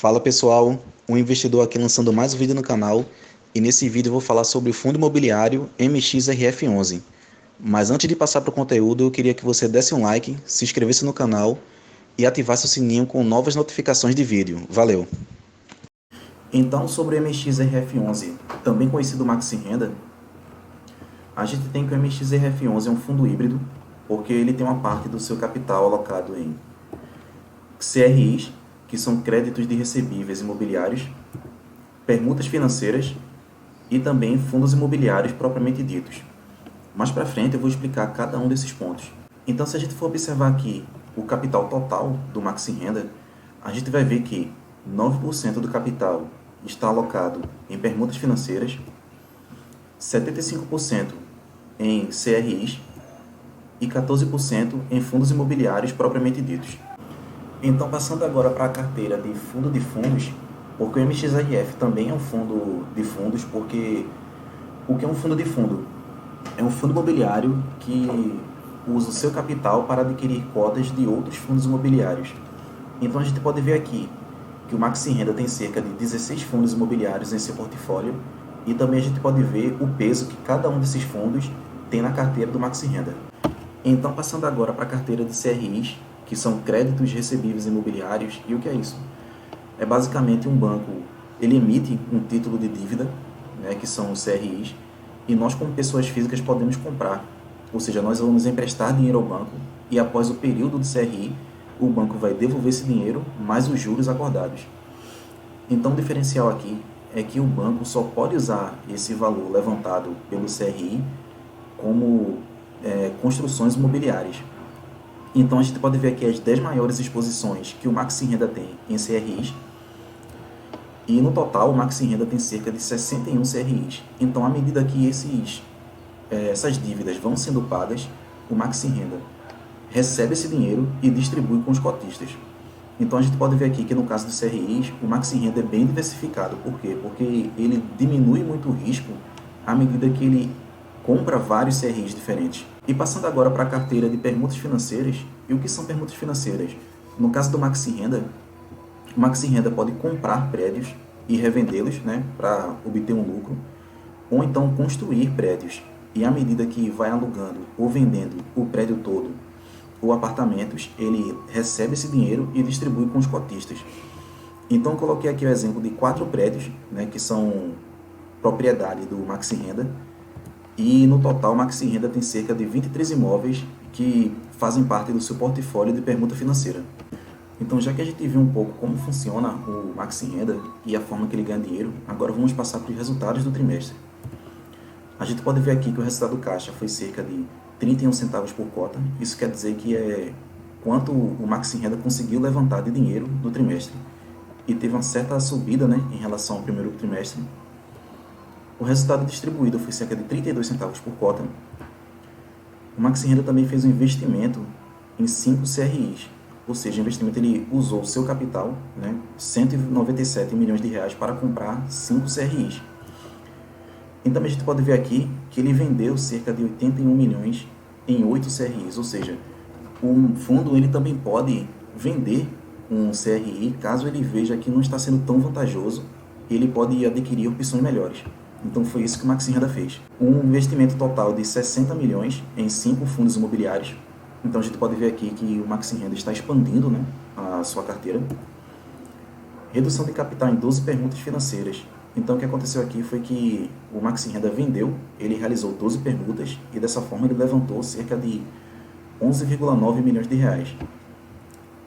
Fala pessoal, um investidor aqui lançando mais um vídeo no canal e nesse vídeo eu vou falar sobre o fundo imobiliário MXRF11. Mas antes de passar para o conteúdo, eu queria que você desse um like, se inscrevesse no canal e ativasse o sininho com novas notificações de vídeo. Valeu! Então, sobre o MXRF11, também conhecido Maxi Renda, a gente tem que o MXRF11 é um fundo híbrido, porque ele tem uma parte do seu capital alocado em CRIs, que são créditos de recebíveis imobiliários, permutas financeiras e também fundos imobiliários propriamente ditos. Mais para frente eu vou explicar cada um desses pontos. Então, se a gente for observar aqui o capital total do Maxi Renda, a gente vai ver que 9% do capital está alocado em permutas financeiras, 75% em CRIs e 14% em fundos imobiliários propriamente ditos. Então, passando agora para a carteira de fundo de fundos, porque o MXRF também é um fundo de fundos, porque o que é um fundo de fundo? É um fundo imobiliário que usa o seu capital para adquirir cotas de outros fundos imobiliários. Então, a gente pode ver aqui que o Maxi Renda tem cerca de 16 fundos imobiliários em seu portfólio e também a gente pode ver o peso que cada um desses fundos tem na carteira do Maxi Renda. Então, passando agora para a carteira de CRIs, que são créditos recebíveis imobiliários. E o que é isso? É basicamente um banco, ele emite um título de dívida, né, que são os CRIs, e nós como pessoas físicas podemos comprar. Ou seja, nós vamos emprestar dinheiro ao banco e após o período do CRI, o banco vai devolver esse dinheiro mais os juros acordados. Então o diferencial aqui é que o banco só pode usar esse valor levantado pelo CRI como construções imobiliárias. Então a gente pode ver aqui as 10 maiores exposições que o Maxi Renda tem em CRIs. E no total o Maxi Renda tem cerca de 61 CRIs. Então à medida que essas dívidas vão sendo pagas, o Maxi Renda recebe esse dinheiro e distribui com os cotistas. Então a gente pode ver aqui que no caso dos CRIs, o Maxi Renda é bem diversificado. Por quê? Porque ele diminui muito o risco à medida que ele compra vários CRIs diferentes. E passando agora para a carteira de permutas financeiras, e o que são permutas financeiras? No caso do Maxi Renda, o Maxi Renda pode comprar prédios e revendê-los, né, para obter um lucro, ou então construir prédios e à medida que vai alugando ou vendendo o prédio todo ou apartamentos, ele recebe esse dinheiro e distribui com os cotistas. Então eu coloquei aqui o exemplo de 4 prédios, né, que são propriedade do Maxi Renda. E no total, o Maxi Renda tem cerca de 23 imóveis que fazem parte do seu portfólio de permuta financeira. Então, já que a gente viu um pouco como funciona o Maxi Renda e a forma que ele ganha dinheiro, agora vamos passar para os resultados do trimestre. A gente pode ver aqui que o resultado do caixa foi cerca de 31 centavos por cota. Isso quer dizer que é quanto o Maxi Renda conseguiu levantar de dinheiro no trimestre. E teve uma certa subida, né, em relação ao primeiro trimestre. O resultado distribuído foi cerca de 32 centavos por cota. O Maxi Renda também fez um investimento em 5 CRIs, ou seja, o investimento ele usou o seu capital, né, 197 milhões de reais para comprar 5 CRIs. E também a gente pode ver aqui que ele vendeu cerca de 81 milhões em 8 CRIs, ou seja, o fundo ele também pode vender um CRI caso ele veja que não está sendo tão vantajoso, ele pode adquirir opções melhores. Então foi isso que o Maxi Renda fez. Um investimento total de 60 milhões em 5 fundos imobiliários. Então a gente pode ver aqui que o Maxi Renda está expandindo, né, a sua carteira. Redução de capital em 12 permutas financeiras. Então o que aconteceu aqui foi que o Maxi Renda vendeu, ele realizou 12 permutas e dessa forma ele levantou cerca de 11,9 milhões de reais.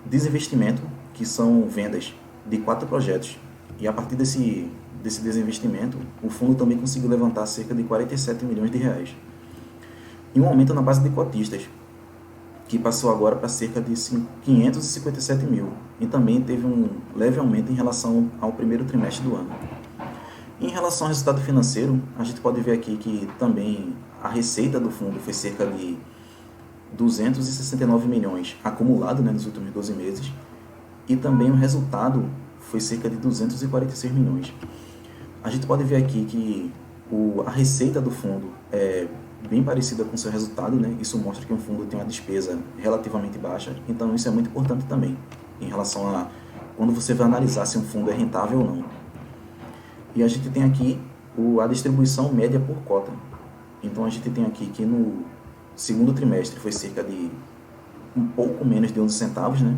Desinvestimento, que são vendas de 4 projetos. E a partir desse desinvestimento, o fundo também conseguiu levantar cerca de 47 milhões de reais. E um aumento na base de cotistas, que passou agora para cerca de 557 mil. E também teve um leve aumento em relação ao primeiro trimestre do ano. Em relação ao resultado financeiro, a gente pode ver aqui que também a receita do fundo foi cerca de 269 milhões acumulado, né, nos últimos 12 meses. E também o resultado foi cerca de 246 milhões. A gente pode ver aqui que a receita do fundo é bem parecida com o seu resultado, né? Isso mostra que um fundo tem uma despesa relativamente baixa, então isso é muito importante também, em relação a quando você vai analisar se um fundo é rentável ou não. E a gente tem aqui a distribuição média por cota. Então a gente tem aqui que no segundo trimestre foi cerca de um pouco menos de 11 centavos, né?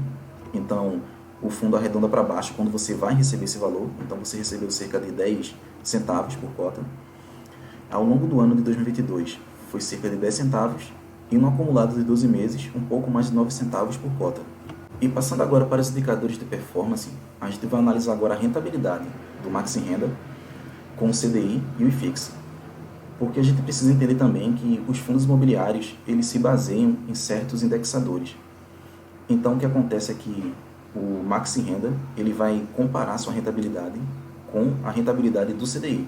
Então o fundo arredonda para baixo quando você vai receber esse valor. Então você recebeu cerca de 10 centavos por cota. Ao longo do ano de 2022 foi cerca de 10 centavos e no acumulado de 12 meses um pouco mais de 9 centavos por cota. E passando agora para os indicadores de performance, a gente vai analisar agora a rentabilidade do Maxi Renda com o CDI e o IFIX. Porque a gente precisa entender também que os fundos imobiliários eles se baseiam em certos indexadores. Então o que acontece é que o Maxi Renda ele vai comparar sua rentabilidade com a rentabilidade do CDI.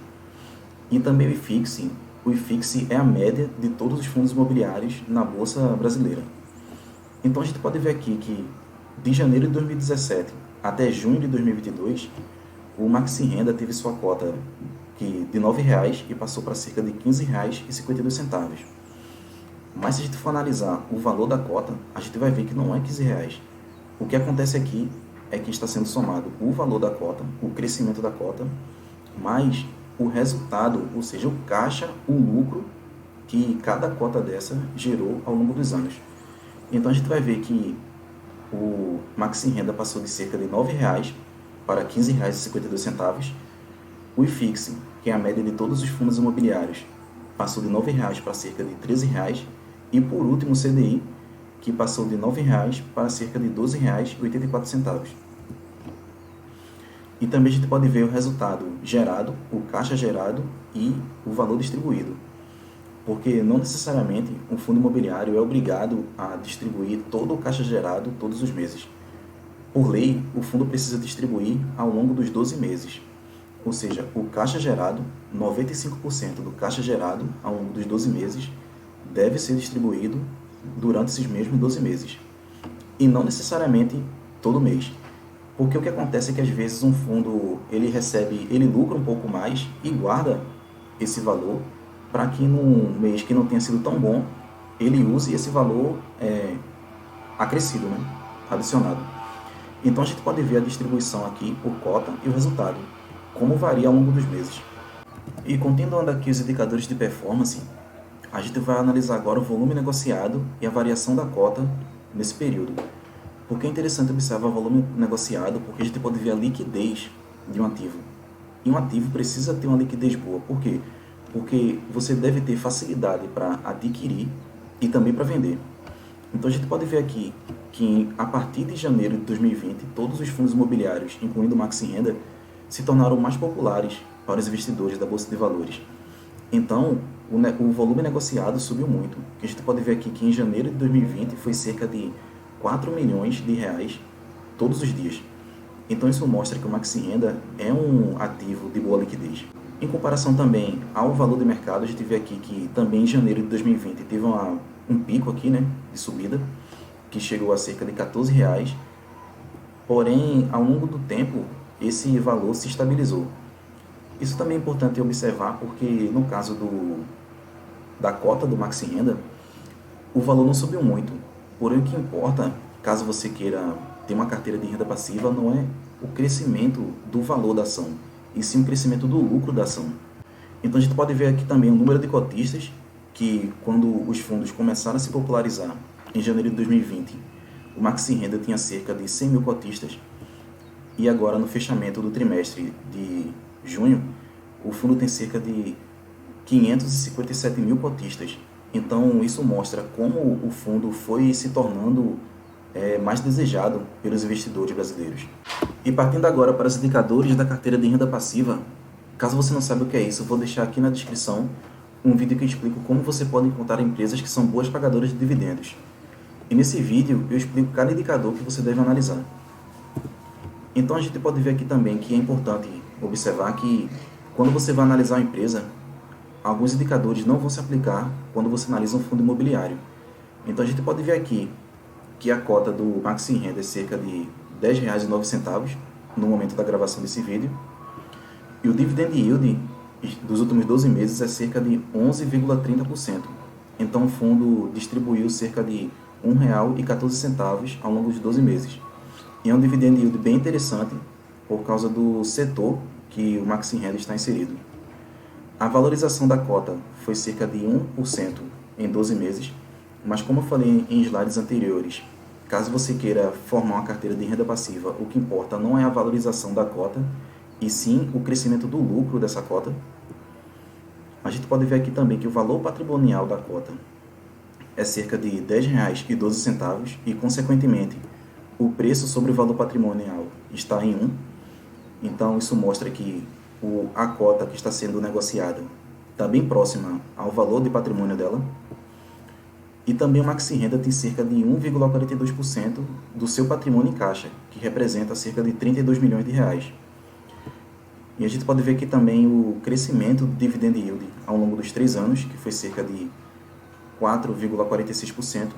E também o IFIX é a média de todos os fundos imobiliários na Bolsa Brasileira. Então a gente pode ver aqui que de janeiro de 2017 até junho de 2022, o Maxi Renda teve sua cota de R$ 9,00 e passou para cerca de R$ 15,52. Mas se a gente for analisar o valor da cota, a gente vai ver que não é R$ 15,00. O que acontece aqui é que está sendo somado o valor da cota, o crescimento da cota, mais o resultado, ou seja, o caixa, o lucro que cada cota dessa gerou ao longo dos anos. Então a gente vai ver que o Maxi Renda passou de cerca de R$ 9,00 para R$ 15,52. O IFIX, que é a média de todos os fundos imobiliários, passou de R$ 9,00 para cerca de R$ 13,00. E por último o CDI, que passou de R$ 9,00 para cerca de R$ 12,84. E também a gente pode ver o resultado gerado, o caixa gerado e o valor distribuído. Porque não necessariamente um fundo imobiliário é obrigado a distribuir todo o caixa gerado todos os meses. Por lei, o fundo precisa distribuir ao longo dos 12 meses. Ou seja, o caixa gerado, 95% do caixa gerado ao longo dos 12 meses, deve ser distribuído durante esses mesmos 12 meses. E não necessariamente todo mês. Porque o que acontece é que às vezes um fundo ele lucra um pouco mais e guarda esse valor para que num mês que não tenha sido tão bom, ele use esse valor acrescido, né? Adicionado. Então a gente pode ver a distribuição aqui por cota e o resultado, como varia ao longo dos meses. E continuando aqui os indicadores de performance, a gente vai analisar agora o volume negociado e a variação da cota nesse período. Porque é interessante observar o volume negociado, porque a gente pode ver a liquidez de um ativo. E um ativo precisa ter uma liquidez boa. Por quê? Porque você deve ter facilidade para adquirir e também para vender. Então a gente pode ver aqui que a partir de janeiro de 2020, todos os fundos imobiliários, incluindo o Maxi Renda, se tornaram mais populares para os investidores da Bolsa de Valores. Então, o volume negociado subiu muito. A gente pode ver aqui que em janeiro de 2020 foi cerca de 4 milhões de reais todos os dias. Então isso mostra que o Maxi Renda é um ativo de boa liquidez. Em comparação também ao valor de mercado, a gente vê aqui que também em janeiro de 2020 teve um pico aqui, né, de subida, que chegou a cerca de R$ 14,00. Porém, ao longo do tempo, esse valor se estabilizou. Isso também é importante observar porque no caso da cota do Maxi Renda, o valor não subiu muito. Porém, o que importa, caso você queira ter uma carteira de renda passiva, não é o crescimento do valor da ação, e sim o crescimento do lucro da ação. Então a gente pode ver aqui também o número de cotistas, que quando os fundos começaram a se popularizar em janeiro de 2020, o Maxi Renda tinha cerca de 100 mil cotistas, e agora no fechamento do trimestre de junho, o fundo tem cerca de 557 mil cotistas. Então isso mostra como o fundo foi se tornando mais desejado pelos investidores brasileiros. E partindo agora para os indicadores da carteira de renda passiva, caso você não saiba o que é isso, eu vou deixar aqui na descrição um vídeo que eu explico como você pode encontrar empresas que são boas pagadoras de dividendos. E nesse vídeo eu explico cada indicador que você deve analisar. Então a gente pode ver aqui também que é importante observar que quando você vai analisar uma empresa, alguns indicadores não vão se aplicar quando você analisa um fundo imobiliário. Então a gente pode ver aqui que a cota do Maxi Renda é cerca de R$ 10,09 no momento da gravação desse vídeo. E o dividend yield dos últimos 12 meses é cerca de 11,30%. Então o fundo distribuiu cerca de R$ 1,14 ao longo de 12 meses. E é um dividend yield bem interessante por causa do setor que o Maxi Renda está inserido. A valorização da cota foi cerca de 1% em 12 meses, mas como eu falei em slides anteriores, caso você queira formar uma carteira de renda passiva, o que importa não é a valorização da cota, e sim o crescimento do lucro dessa cota. A gente pode ver aqui também que o valor patrimonial da cota é cerca de R$ 10,12 e, consequentemente, o preço sobre o valor patrimonial está em 1. Então, isso mostra que a cota que está sendo negociada está bem próxima ao valor de patrimônio dela. E também o Maxi Renda tem cerca de 1,42% do seu patrimônio em caixa, que representa cerca de 32 milhões de reais. E a gente pode ver aqui também o crescimento do dividend yield ao longo dos 3 anos, que foi cerca de 4,46%,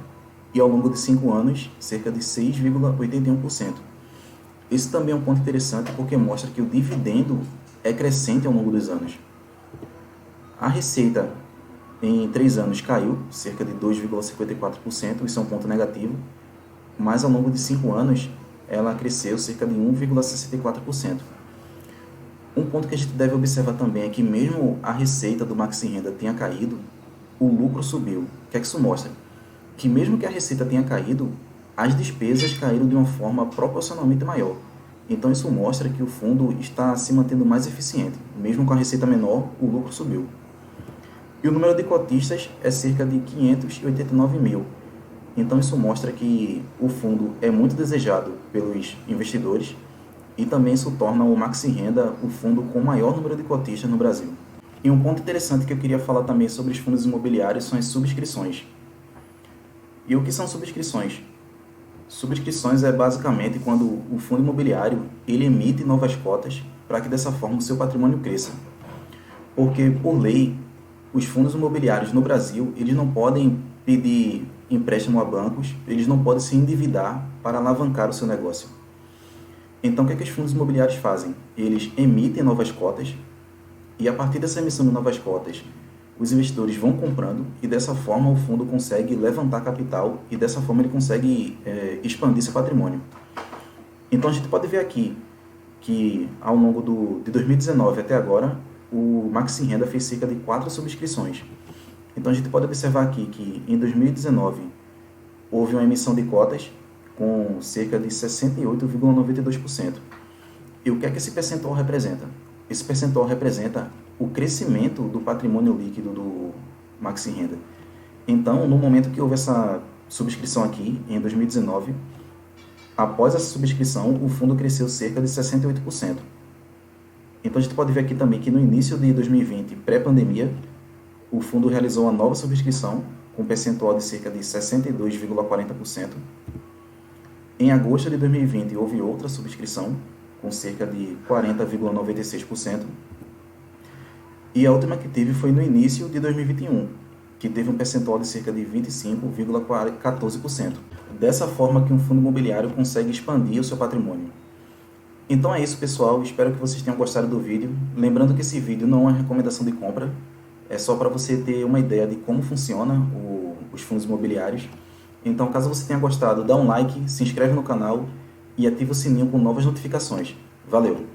e ao longo de 5 anos, cerca de 6,81%. Esse também é um ponto interessante porque mostra que o dividendo é crescente ao longo dos anos. A receita em 3 anos caiu cerca de 2,54%, isso é um ponto negativo, mas ao longo de 5 anos ela cresceu cerca de 1,64%. Um ponto que a gente deve observar também é que mesmo a receita do Maxi Renda tenha caído, o lucro subiu. O que é que isso mostra? Que mesmo que a receita tenha caído, as despesas caíram de uma forma proporcionalmente maior. Então isso mostra que o fundo está se mantendo mais eficiente. Mesmo com a receita menor, o lucro subiu. E o número de cotistas é cerca de 589 mil. Então isso mostra que o fundo é muito desejado pelos investidores e também isso torna o Maxi Renda o fundo com o maior número de cotistas no Brasil. E um ponto interessante que eu queria falar também sobre os fundos imobiliários são as subscrições. E o que são subscrições? Subscrições é basicamente quando o fundo imobiliário ele emite novas cotas para que dessa forma o seu patrimônio cresça. Porque, por lei, os fundos imobiliários no Brasil eles não podem pedir empréstimo a bancos, eles não podem se endividar para alavancar o seu negócio. Então, o que é que os fundos imobiliários fazem? Eles emitem novas cotas e, a partir dessa emissão de novas cotas, os investidores vão comprando e, dessa forma, o fundo consegue levantar capital e, dessa forma, ele consegue expandir seu patrimônio. Então, a gente pode ver aqui que, ao longo de 2019 até agora, o Maxi Renda fez cerca de 4 subscrições. Então, a gente pode observar aqui que, em 2019, houve uma emissão de cotas com cerca de 68,92%. E o que é que esse percentual representa? Esse percentual representa o crescimento do patrimônio líquido do Maxi Renda. Então, no momento que houve essa subscrição aqui, em 2019, após essa subscrição, o fundo cresceu cerca de 68%. Então, a gente pode ver aqui também que no início de 2020, pré-pandemia, o fundo realizou uma nova subscrição com um percentual de cerca de 62,40%. Em agosto de 2020, houve outra subscrição com cerca de 40,96%. E a última que teve foi no início de 2021, que teve um percentual de cerca de 25,14%. Dessa forma que um fundo imobiliário consegue expandir o seu patrimônio. Então é isso, pessoal. Espero que vocês tenham gostado do vídeo. Lembrando que esse vídeo não é uma recomendação de compra, é só para você ter uma ideia de como funciona os fundos imobiliários. Então, caso você tenha gostado, dá um like, se inscreve no canal e ativa o sininho com novas notificações. Valeu!